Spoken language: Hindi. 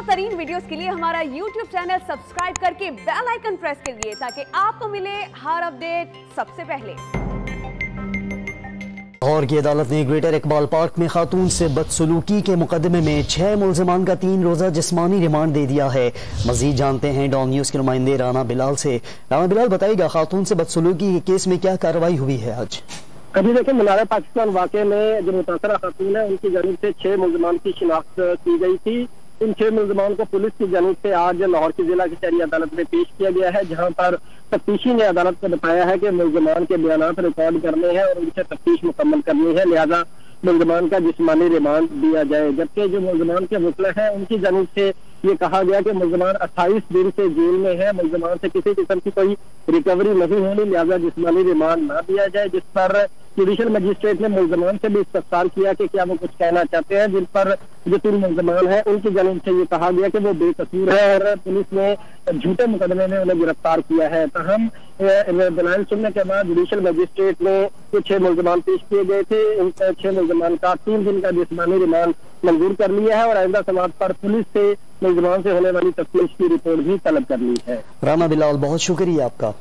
तरीन वीडियोस के लिए हमारा YouTube चैनल सब्सक्राइब करके बेल आइकन प्रेस करिए ताकि आपको मिले हर अपडेट सबसे पहले। लाहौर की अदालत ने ग्रेटर इकबाल पार्क में खातून से बदसलूकी के मुकदमे में 6 मुल्जिमान का 3 रोजा जिस्मानी रिमांड दे दिया है। मजीद जानते हैं डॉन न्यूज के नुमाइंदे राना बिलाल से। राना बिलाल, बताइएगा खातून से बदसलूकी के केस में क्या कार्रवाई हुई है आज? अभी देखिए, मीनार पाकिस्तान वाक़े में जो मुतासरा खातून है उनकी जानिब से 6 मुल्जिमान की शिनाख्त की गई थी। इन 6 मुल्जिमान को पुलिस की जानिब से आज लाहौर की जिला कचहरी अदालत में पेश किया गया है, जहां पर तफ्तीशी ने अदालत को बताया है कि मुल्जिमान के बयानात रिकॉर्ड करने हैं और उनसे तफ्तीश मुकम्मल करनी है, लिहाजा मुल्जिमान का जिस्मानी रिमांड दिया जाए। जबकि जो मुल्जिमान के वकील हैं उनकी जानिब से ये कहा गया कि मुल्जिमान 28 दिन से जेल में है, मुल्जिमान से किसी किस्म की कोई रिकवरी नहीं होनी, लिहाजा जिस्मानी रिमांड न दिया जाए। जिस पर जुडिशल मजिस्ट्रेट ने मुल्जिमान से भी इस्तफसार किया कि क्या वो कुछ कहना चाहते हैं, जिन पर जो 3 मुल्जिमान है उनकी जानिब से ये कहा गया कि वो बेकसूर है और पुलिस ने झूठे मुकदमे में उन्हें गिरफ्तार किया है। तहम दलाइल सुनने के बाद जुडिशल मजिस्ट्रेट ने जो 6 मुल्जिमान पेश किए गए थे, इन 6 मुल्जिमान का 3 दिन का जिस्मानी रिमांड मंजूर कर लिया है और आइंदा समाअत पर पुलिस से मुल्जिमान से होने वाली तफ्तीश की रिपोर्ट भी तलब कर ली है। राना बिलाल, बहुत शुक्रिया आपका।